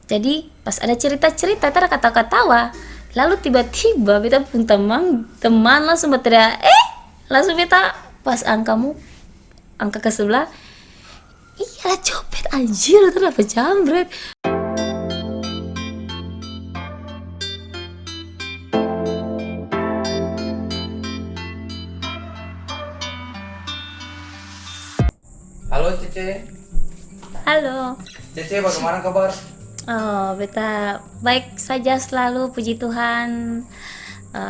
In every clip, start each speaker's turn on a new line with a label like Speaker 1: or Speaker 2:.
Speaker 1: Jadi pas ada cerita-cerita ada kata-katawa, lalu tiba-tiba beta pun teman langsung berteriak, langsung beta pas angka ke sebelah, iyalah copet anjir, itu apa jambret.
Speaker 2: Halo Cece.
Speaker 1: Halo.
Speaker 2: Cece, bagaimana kabar?
Speaker 1: Oh, beta baik saja selalu, puji Tuhan.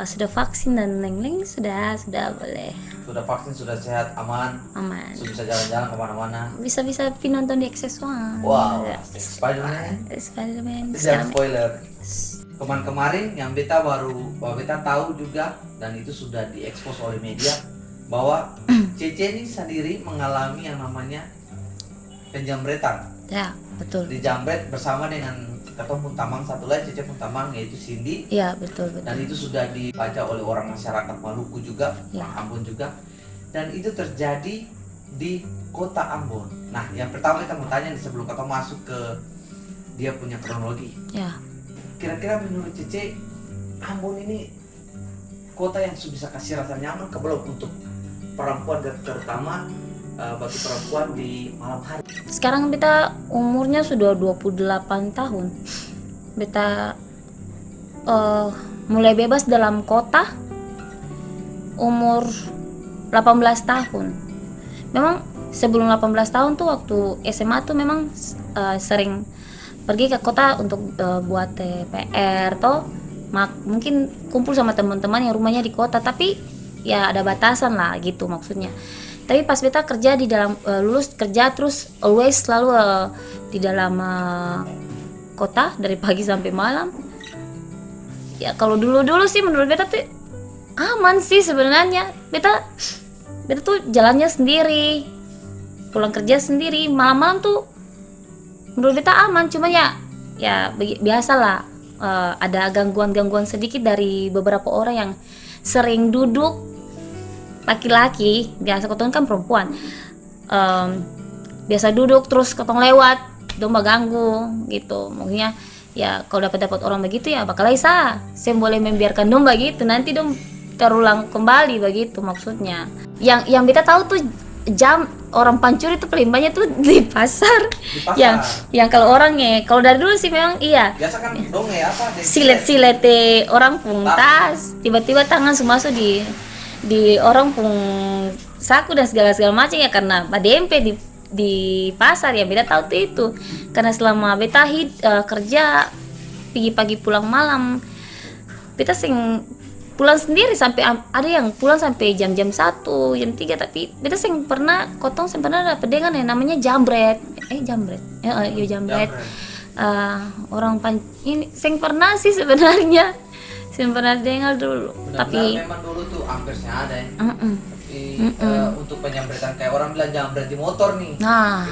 Speaker 1: Sudah vaksin dan leng-leng sudah boleh
Speaker 2: Sudah vaksin, sudah sehat, aman,
Speaker 1: aman.
Speaker 2: sudah bisa jalan-jalan kemana-mana.
Speaker 1: Bisa pi nonton di Access1.
Speaker 2: Wow,
Speaker 1: Ya.
Speaker 2: Spider-Man.
Speaker 1: Spider-Man.
Speaker 2: Jangan
Speaker 1: Sekarang
Speaker 2: spoiler. Kemarin yang beta beta tahu juga, dan itu sudah diekspos oleh media, bahwa Cece ini sendiri mengalami yang namanya penjamretan.
Speaker 1: ya betul.
Speaker 2: Dijamret bersama dengan ketemu tamang satu lagi, Cece pun tamang, yaitu Cindy.
Speaker 1: Ya betul.
Speaker 2: Dan itu sudah dibaca oleh orang masyarakat Maluku juga,
Speaker 1: Ya.
Speaker 2: orang Ambon juga, dan itu terjadi di kota Ambon. Nah, yang pertama kita mau tanya nih, sebelum kita masuk ke dia punya kronologi,
Speaker 1: Ya.
Speaker 2: kira-kira menurut Cece, Ambon ini kota yang bisa kasih rasa nyaman ke belum untuk perempuan, terutama bagi perempuan di malam hari?
Speaker 1: Sekarang beta umurnya sudah 28 tahun. Beta mulai bebas dalam kota umur 18 tahun. Memang sebelum 18 tahun tuh waktu SMA tuh memang sering pergi ke kota untuk buat PR toh, mungkin kumpul sama teman-teman yang rumahnya di kota, tapi ya ada batasan lah gitu maksudnya. Tapi pas beta kerja di dalam lulus kerja terus always selalu di dalam kota dari pagi sampai malam. Ya kalau dulu sih menurut beta tuh aman sih sebenarnya. Beta tuh jalannya sendiri, pulang kerja sendiri, malam-malam tuh menurut beta aman. Cuma ya biasalah ada gangguan sedikit dari beberapa orang yang sering duduk, laki-laki, biasa ketong kan perempuan, biasa duduk terus ketong lewat dong ganggu gitu. Maksudnya ya kalau dapat orang begitu ya bakal saya boleh membiarkan dong begitu, nanti dong terulang kembali begitu maksudnya. Yang beta tahu tuh jam orang pancuri itu paling banyak tuh di pasar. Yang kalau orangnya kalau dari dulu sih memang iya
Speaker 2: Biasa kan dong ya apa?
Speaker 1: silet orang pung tas, tiba-tiba tangan semua masuk di orang pun saku dan segala macam ya, karena badempe di pasar ya. Beta tahu tuh itu karena selama beta kerja pagi pulang malam, beta sing pulang sendiri sampai ada yang pulang sampai jam 1 jam 3, tapi beta sing pernah dapat dengan yang namanya jambret. Jambret orang ini sing pernah sih sebenarnya pernah dengar dulu. Tapi
Speaker 2: memang dulu tuh hampirnya ada ya. Tapi untuk penjambretan kayak orang bilang jambret di motor nih.
Speaker 1: Nah,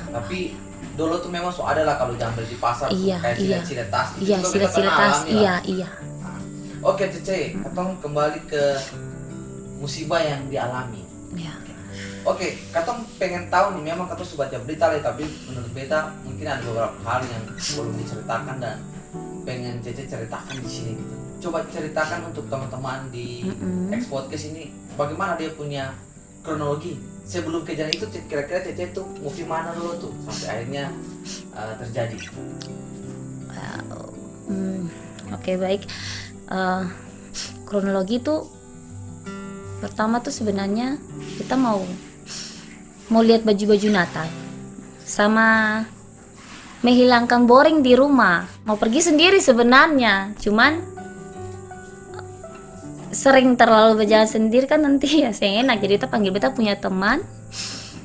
Speaker 2: tapi dulu tuh memang ada lah kalau jambret di pasar
Speaker 1: iya,
Speaker 2: tuh, kayak silet tas.
Speaker 1: Iya, silet tas. Iya.
Speaker 2: Oke Cece, katong kembali ke musibah yang dialami.
Speaker 1: Ya.
Speaker 2: Oke, katong pengen tahu nih, memang katong sudah baca berita lah, tapi menurut beta mungkin ada beberapa hal yang belum diceritakan dan pengen Cece ceritakan di sini gitu. Coba ceritakan untuk teman-teman di X Podcast ini, bagaimana dia punya kronologi sebelum kejadian itu. Kira-kira Cece tuh movie mana dulu tuh sampai akhirnya terjadi.
Speaker 1: Oke, baik. Kronologi tuh pertama tuh sebenarnya kita mau lihat baju Natal sama menghilangkan boring di rumah. Mau pergi sendiri sebenarnya, cuman sering terlalu berjalan sendiri kan nanti ya saya enak, jadi kita panggil beta punya teman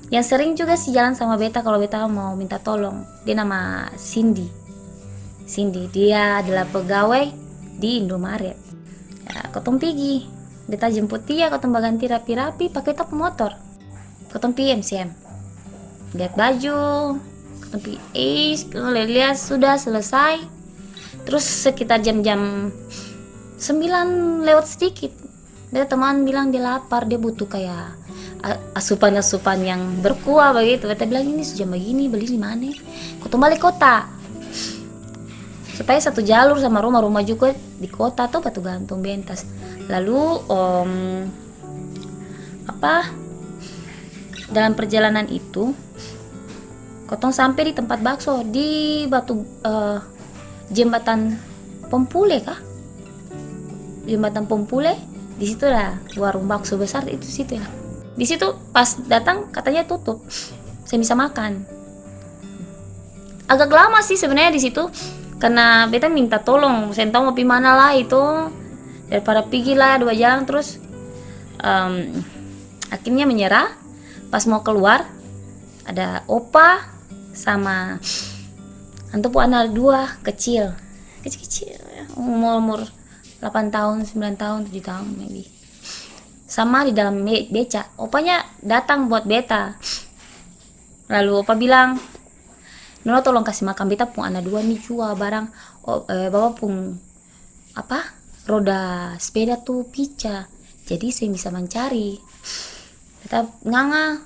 Speaker 1: yang sering juga sih jalan sama beta kalau beta mau minta tolong. Dia nama Cindy, dia adalah pegawai di Indomaret ya. Ketong pergi, beta jemput dia, ketong ganti rapi-rapi pakai top motor, ketong pergi MCM lihat baju, ketong pergi lihat sudah selesai. Terus sekitar jam 9 lewat sedikit, dia teman bilang dia lapar, dia butuh kayak asupan yang berkuah begitu. Kita bilang ini sejam begini beli di mana? Ketong balik kota. supaya satu jalur sama rumah juga di kota atau Batu Gantung Bentas. Lalu dalam perjalanan itu kotong sampai di tempat bakso di jembatan Pompule kah? Jembatan Pompule, di situ lah warung bakso besar itu situ ya. Di situ pas datang katanya tutup, saya bisa makan. Agak lama sih sebenarnya di situ, karena beta minta tolong, saya tahu mau pergi mana lah itu, daripada pergi lah 2 jalan terus. Akhirnya menyerah. Pas mau keluar ada opa sama antupu anak 2 kecil ya. umur 8 tahun, 9 tahun, 7 tahun maybe. Sama di dalam beca. Opanya datang buat beta. Lalu opa bilang, "Nona tolong kasih makan beta pun anak 2 nih jual barang. Bawa pun roda sepeda tuh pica. Jadi saya bisa mencari." Beta nganga.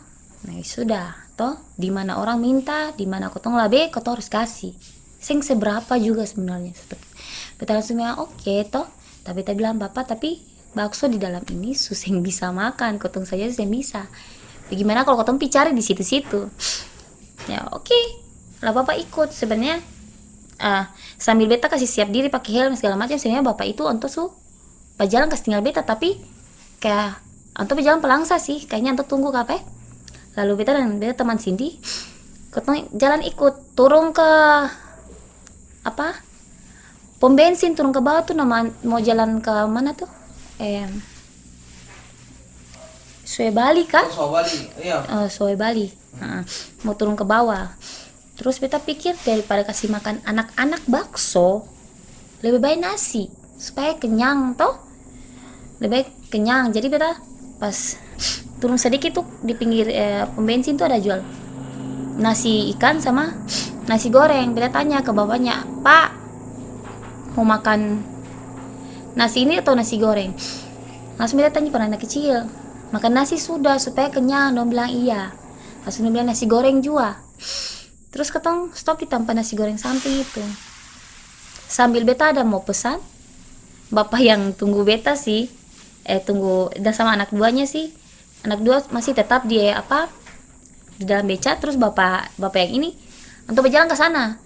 Speaker 1: Nah, sudah toh, di mana orang minta, di mana kotong labe, kotong harus kasih. Sing seberapa juga sebenarnya. Beta langsung bilang, "Oke toh." Tapi beta bilang, "Bapak, tapi bakso di dalam ini suseng bisa makan, kotong saja suseng bisa. Bagaimana kalau kotong cari di situ-situ?" Ya oke. Lah bapak ikut sebenarnya. Sambil beta kasih siap diri pakai helm segala macam, sebenarnya bapak itu untuk berjalan kasih tinggal beta, tapi kayak untuk berjalan pelangsa sih, kayaknya untuk tunggu kape. Lalu beta dan beta teman Cindy kotong jalan ikut turun ke pom bensin, turun ke bawah tuh mau jalan ke mana tuh? Soe Bali kah?
Speaker 2: Soe Bali, iya.
Speaker 1: Soe Bali. Mau turun ke bawah. Terus beta pikir daripada kasih makan anak-anak bakso, lebih baik nasi supaya kenyang toh. Lebih baik kenyang. Jadi beta pas turun sedikit tuh di pinggir pom bensin tuh ada jual nasi ikan sama nasi goreng. Beta tanya ke bapaknya, "Pak, mau makan nasi ini atau nasi goreng?" Langsung beta tanya pada anak kecil, "Makan nasi sudah supaya kenyang." Dong bilang iya. Langsung dia bilang nasi goreng juga. Terus ketong stop di tempat nasi goreng samping itu. Sambil beta ada mau pesan, bapak yang tunggu beta sih, tunggu dan sama anak 2-nya sih. Anak 2 masih tetap di di dalam beca. Terus bapak yang ini untuk berjalan ke sana.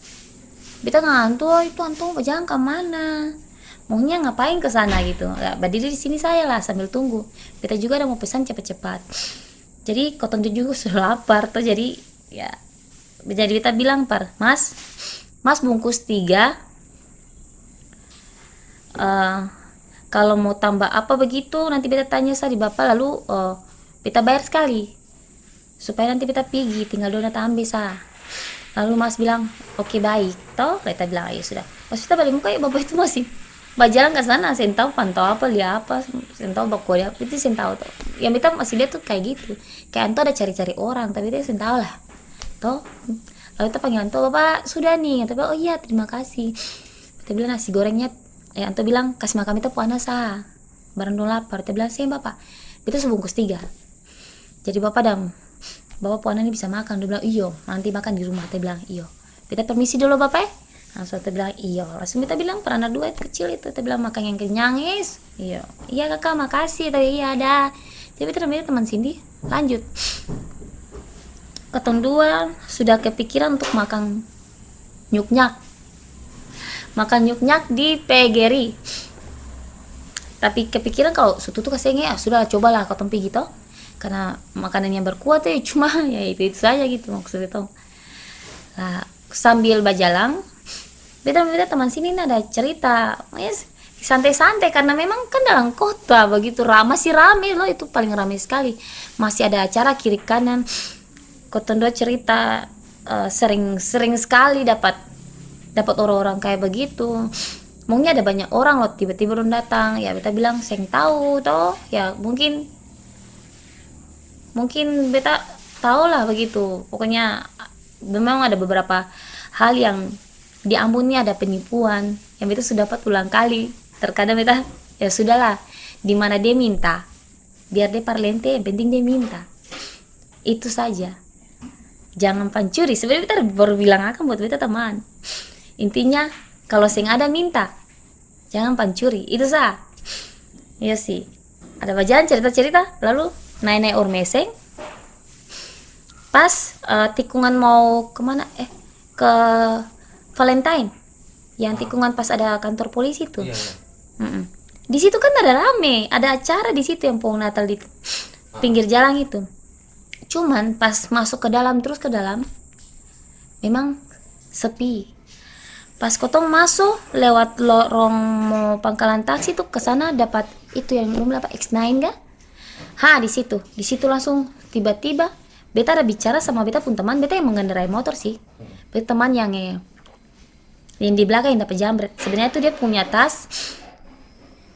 Speaker 1: Beta ngantuk, itu antum berjalan ke mana? Maunya ngapain ke sana gitu? Ya, berdiri di sini saya lah sambil tunggu. Beta juga ada mau pesan cepat-cepat. Jadi kotong juga sudah lapar tuh, jadi beta bilang, Mas bungkus 3. Kalau mau tambah apa begitu nanti beta tanya di bapak, lalu beta bayar sekali supaya nanti beta pergi tinggal donat ambil Lalu Mas bilang, "Oke, baik toh." Beta bilang, "Ayo sudah." Pas kita balik muka, bapak itu masih berjalan ke sana, saya tahu pantau apa, lihat apa, saya tahu baku dia itu, saya tahu tuh. Yang beta masih lihat tuh kayak gitu, kayak anto ada cari-cari orang, tapi dia saya tahu lah toh. Lalu kita panggil anto, "Bapak sudah nih." Tapi "Oh iya, terima kasih." Kita bilang nasi gorengnya, anto bilang kasih makan itu panas barang dong lapar. Kita bilang, "Saya bapak itu sebungkus 3." Jadi bapak puana ini bisa makan. Dia bilang, "Iyo, nanti makan di rumah." Kita bilang, "Iyo." Kita permisi dulu bapak. Langsung kita bilang, "Iyo." Langsung kita bilang peranak 2 itu kecil itu, kita bilang makan yang kenyang is. "Iyo." "Iya kakak, makasih." Tapi iya ada. Jadi kita teman Cindy lanjut. Ketong 2 sudah kepikiran untuk makan nyuk-nyak. Makan nyuk-nyak di Pegeri. Tapi kepikiran kalau suatu tuh kasihnya, sudah cobalah ketong pergi toh. Karena makanan yang berkuat cuma ya itu saja gitu maksudnya tuh. Nah, sambil berjalan beta teman sini ada cerita santai-santai, karena memang kan dalam kota begitu masih rame loh, itu paling rame sekali, masih ada acara kiri kanan. Kotong 2 cerita sering sekali dapat orang-orang kayak begitu. Mungkin ada banyak orang loh tiba-tiba datang, ya beta bilang saya tahu toh, ya mungkin beta tahu lah begitu. Pokoknya memang ada beberapa hal yang di Ambon ini ada penipuan yang beta sudah dapat ulang kali. Terkadang beta ya sudahlah, di mana dia minta biar dia parlente, yang penting dia minta, itu saja, jangan pancuri. Sebenarnya beta baru bilang akan buat beta teman, intinya Kalau sing ada minta, jangan pancuri. Itu sah. Iya sih. Ada bagian cerita-cerita, lalu naik-naik ormeseng. Pas tikungan mau kemana? Ke Valentine. Yang tikungan pas ada kantor polisi tuh.
Speaker 2: Iya, iya.
Speaker 1: Mm-mm. Di situ kan ada rame, ada acara di situ yang pohon Natal di pinggir jalan itu. Cuman pas masuk ke dalam terus ke dalam, memang sepi. Pas kotong masuk lewat lorong mau pangkalan taksi tuh ke sana dapat itu yang belum apa X9 kan? Di situ langsung tiba-tiba beta ada bicara sama beta pun teman, beta yang mengendarai motor sih. Beta teman yang di belakang yang dapat jambret. Sebenarnya tuh dia punya tas.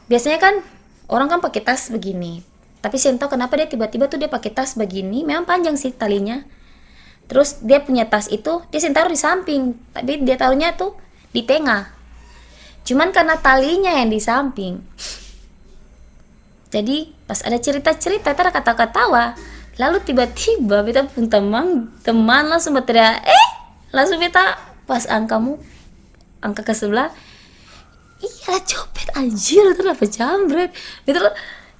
Speaker 1: Biasanya kan orang kan pakai tas begini. Tapi saya tahu kenapa dia tiba-tiba tuh dia pakai tas begini. Memang panjang sih talinya. Terus dia punya tas itu dia taruh di samping. Tapi dia taruhnya tuh di tengah. Cuman karena talinya yang di samping. Jadi pas ada cerita-cerita, ada kata-katawa. Lalu tiba-tiba beta pun teman langsung berteriak, langsung beta pas angka ke sebelah, iya copet anjir, itu dapat jambret. Itu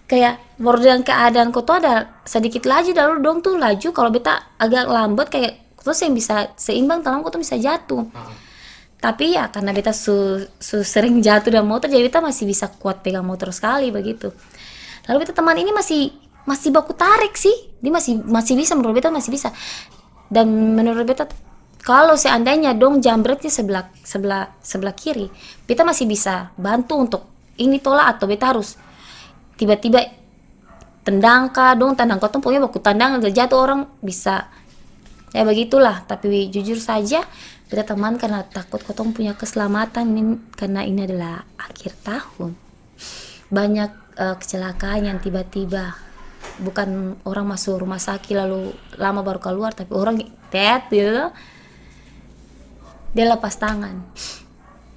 Speaker 1: kayak baru dengan keadaan kau tuh ada sedikit laju, lalu dong tuh laju. Kalau beta agak lambat kayak terus yang bisa seimbang, dalam kau tuh bisa jatuh. Tapi ya karena beta sering jatuh dari motor, jadi beta masih bisa kuat pegang motor sekali begitu. Lalu beta teman ini masih baku tarik sih, dia masih bisa, menurut beta masih bisa. Dan menurut beta kalau seandainya dong jambretnya sebelah kiri, beta masih bisa bantu untuk ini tolak, atau beta harus tiba-tiba tendang kotong pokoknya baku tandang jatuh orang bisa ya begitulah. Tapi jujur saja beta teman karena takut kotong punya keselamatan karena ini adalah akhir tahun, banyak kecelakaan yang tiba-tiba, bukan orang masuk rumah sakit lalu lama baru keluar, tapi orang gitu dia lepas tangan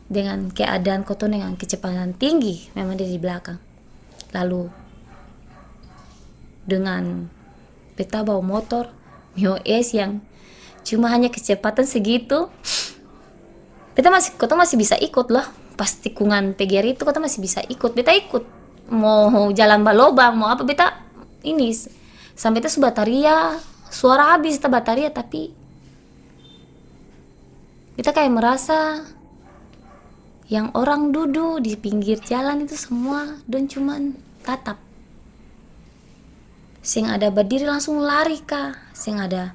Speaker 1: dengan keadaan kotong dengan kecepatan tinggi, memang dia di belakang. Lalu dengan beta bawa motor Mio S yang cuma hanya kecepatan segitu, kotong masih bisa ikut loh. Pas tikungan PGR itu kotong masih bisa ikut, beta ikut mau jalan balobang mau apa, beta ini sampai itu bataria suara habis kita bataria. Tapi beta kayak merasa yang orang duduk di pinggir jalan itu semua dan cuman tatap, sing ada berdiri langsung lari kah, sing ada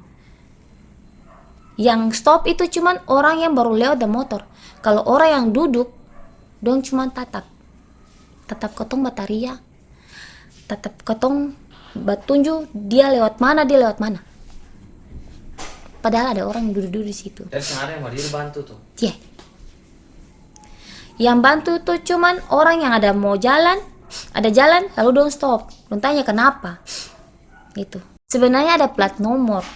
Speaker 1: yang stop itu cuman orang yang baru lewat dan motor. Kalau orang yang duduk dong cuman tatap kotong bataria, tatap kotong batunjuk dia lewat mana. Padahal ada orang yang duduk di situ.
Speaker 2: Dan ada yang berdiri bantu tuh.
Speaker 1: Yeah. Yang bantu tuh cuman orang yang ada jalan lalu dong stop, dong tanya kenapa. Itu sebenarnya ada plat nomor,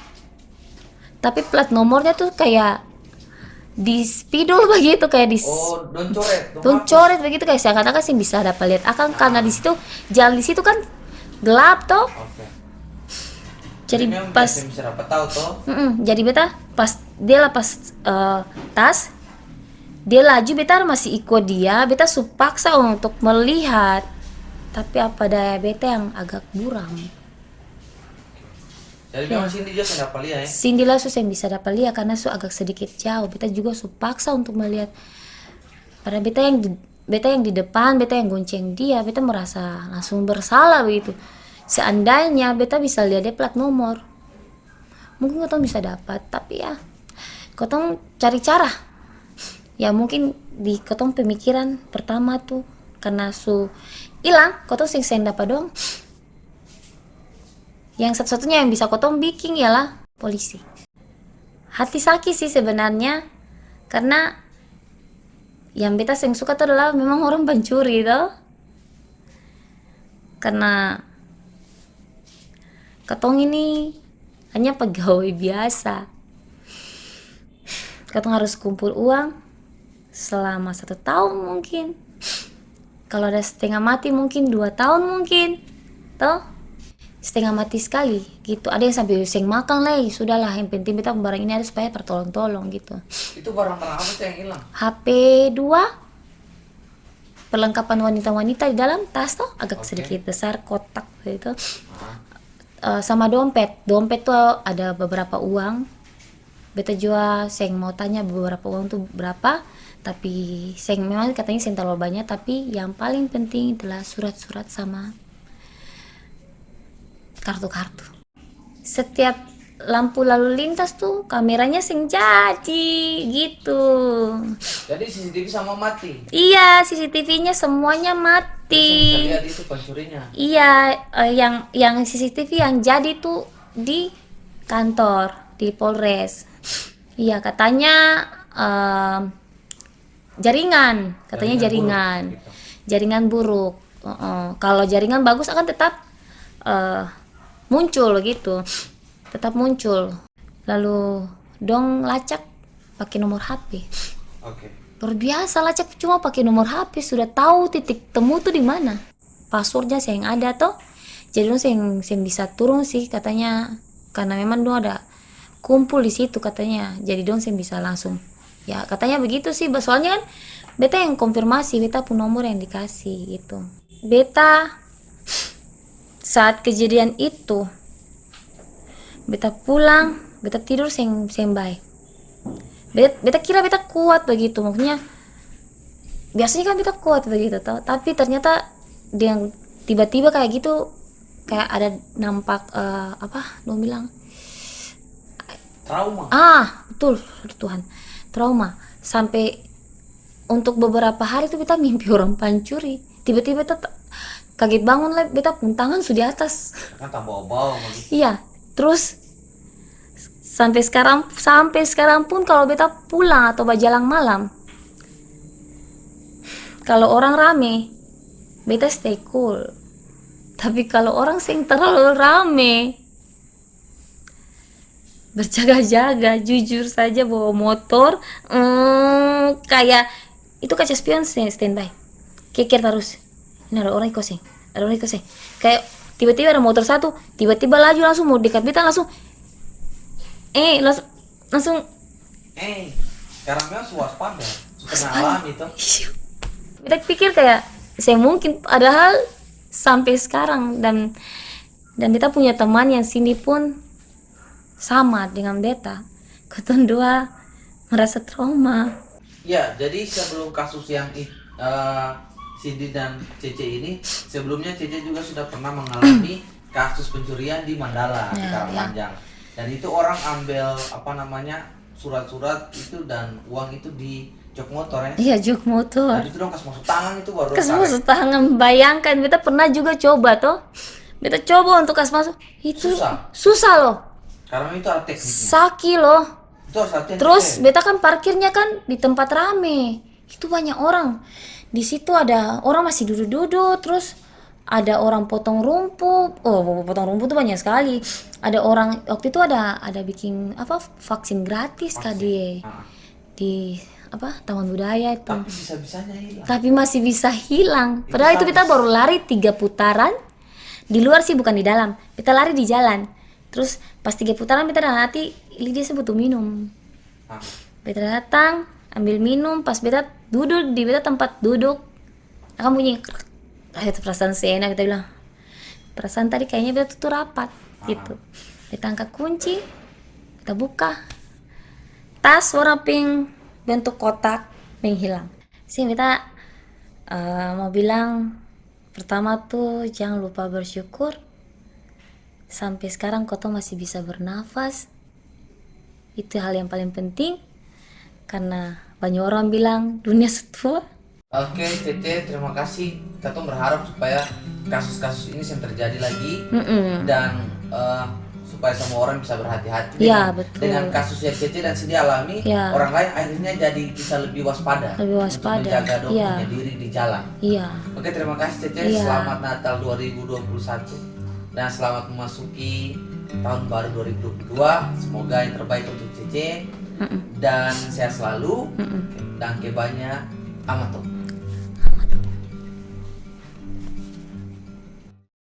Speaker 1: tapi plat nomornya tuh kayak di spidol begitu, kayak di
Speaker 2: don
Speaker 1: coret begitu, kayak saya katakan sih bisa dapat lihat akan karena di situ jalan di situ kan gelap toh. Jadi pas
Speaker 2: bisa dapat tahu toh.
Speaker 1: Jadi beta pas dia lepas tas, dia laju, beta masih ikut dia, beta supaksa untuk melihat, tapi apa daya beta yang agak buram.
Speaker 2: Jadi memang Cindy juga yang dapat lihat ya.
Speaker 1: Cindy lah yang bisa dapat lihat karena agak sedikit jauh. Beta juga supaksa untuk melihat. Pada beta yang di depan, beta yang gonceng dia, beta merasa langsung bersalah begitu. Seandainya beta bisa lihat dia plat nomor, mungkin kotong bisa dapat. Tapi ya kotong cari cara. Ya mungkin di kotong pemikiran pertama tuh karena hilang, kotong sing dapat dong. Yang satu-satunya yang bisa kotong bikin ialah polisi. Hati sakit sih sebenarnya, karena yang beta sing suka tuh adalah memang orang pencuri toh. Karena kotong ini hanya pegawai biasa. Kotong harus kumpul uang selama 1 tahun mungkin. Kalau ada setengah mati mungkin 2 tahun mungkin toh. setengah mati sekali gitu. Ada yang sampai seng makan lah, sudahlah yang penting beta barang ini ada supaya pertolong-tolong gitu.
Speaker 2: Itu barang-barang apa tuh yang hilang?
Speaker 1: HP 2, perlengkapan wanita-wanita di dalam tas tuh agak
Speaker 2: Oke.
Speaker 1: sedikit besar, kotak gitu.
Speaker 2: Ah,
Speaker 1: Sama dompet tuh ada beberapa uang. Beta juga seng mau tanya beberapa uang tuh berapa, tapi seng memang katanya seng terlalu banyak, tapi yang paling penting adalah surat-surat sama kartu-kartu. Setiap lampu lalu lintas tuh kameranya seng jadi gitu.
Speaker 2: jadi CCTV sama mati.
Speaker 1: Iya, CCTV-nya semuanya
Speaker 2: Terus yang
Speaker 1: mati.
Speaker 2: bisa lihat itu pencurinya.
Speaker 1: Iya, yang CCTV yang jadi tuh di kantor, di Polres. Iya, katanya jaringan, katanya jaringan,
Speaker 2: buruk, gitu.
Speaker 1: jaringan buruk. Kalau jaringan bagus akan tetap muncul gitu, tetap muncul. Lalu dong lacak pakai nomor HP.
Speaker 2: Oke.
Speaker 1: Luar biasa, lacak cuma pakai nomor HP sudah tahu titik temu tuh di mana. Passwordnya saya yang ada toh. Jadi dong saya bisa turun sih katanya, karena memang dong ada kumpul di situ katanya. Jadi dong saya bisa langsung. Ya katanya begitu sih. Soalnya kan beta yang konfirmasi, beta pun nomor yang dikasih gitu. Beta saat kejadian itu, beta pulang, beta tidur seng baik. Beta kira beta kuat begitu, maksudnya biasanya kan beta kuat begitu tau, tapi ternyata yang tiba-tiba kayak gitu, kayak ada nampak apa dong bilang,
Speaker 2: Trauma.
Speaker 1: betul, aduh Tuhan, trauma. Sampai untuk beberapa hari tuh beta mimpi orang pancuri, tiba-tiba beta kaget bangun lah, beta pun tangan sudah di atas.
Speaker 2: Kan tak bawa-bawa begitu.
Speaker 1: Iya, terus sampai sekarang pun kalau beta pulang atau berjalan malam, kalau orang rame, beta stay cool. Tapi kalau orang sing terlalu rame, berjaga-jaga, jujur saja bawa motor, kayak itu kaca spion standby, kikir terus. Ini ada orang ikut sih, ada orang ikut sih. Kayak tiba-tiba ada motor satu, tiba-tiba laju langsung mau dekat beta langsung, langsung
Speaker 2: Sekarang memang waspada. Suka alami itu.
Speaker 1: kita pikir kayak saya mungkin, padahal sampai sekarang dan kita punya teman yang sini pun sama dengan beta, ketun dua merasa trauma.
Speaker 2: Ya, jadi sebelum kasus yang Cindy dan Cece ini, sebelumnya Cece juga sudah pernah mengalami kasus pencurian di Mandala, di Karangpanjang. Dan itu orang ambil apa namanya surat-surat itu dan uang itu di jok motor ya.
Speaker 1: Iya, jok motor.
Speaker 2: Jadi itu dong kas masuk tangan itu baru
Speaker 1: Kas masuk tangan, bayangkan beta pernah juga coba toh. Beta coba untuk kas masuk, itu susah loh.
Speaker 2: Karena itu ada tekniknya.
Speaker 1: Saki loh.
Speaker 2: Itu harus hati-hati.
Speaker 1: Terus beta kan parkirnya kan di tempat rame, itu banyak orang. Di situ ada orang masih duduk-duduk, terus ada orang potong rumput. Oh, potong rumput tuh banyak sekali. Ada orang waktu itu ada bikin apa vaksin gratis kali di apa Taman Budaya itu.
Speaker 2: Tapi bisa-bisanya hilang.
Speaker 1: Tapi masih bisa hilang. Padahal itu kita baru lari 3 putaran. Di luar sih, bukan di dalam. Kita lari di jalan. Terus pas 3 putaran kita dalam hati, ini dia butuh minum. Beta datang, ambil minum, pas beta duduk di beta tempat duduk, akan bunyi itu perasaan seenak, kita bilang perasaan tadi kayaknya beta tutup rapat gitu. Beta angkat kunci, kita buka tas warna pink bentuk kotak menghilang. Sih beta mau bilang, pertama tuh jangan lupa bersyukur sampai sekarang kau masih bisa bernafas. Itu hal yang paling penting, karena banyak orang bilang dunia setua.
Speaker 2: Oke, Cece, terima kasih. Kita tuh berharap supaya kasus-kasus ini yang terjadi lagi dan supaya semua orang bisa berhati-hati
Speaker 1: Ya,
Speaker 2: dengan,
Speaker 1: betul.
Speaker 2: dengan kasus yang Cece dan Cindy alami.
Speaker 1: Ya.
Speaker 2: Orang lain akhirnya jadi bisa lebih waspada,
Speaker 1: Lebih waspada.
Speaker 2: untuk menjaga dong
Speaker 1: Ya.
Speaker 2: punya diri di jalan.
Speaker 1: Iya.
Speaker 2: Oke, terima kasih Cece.
Speaker 1: Iya.
Speaker 2: Selamat Natal 2021 dan selamat memasuki tahun baru 2022. Semoga yang terbaik untuk Cece dan sehat selalu dan kebanyakan amat tuh.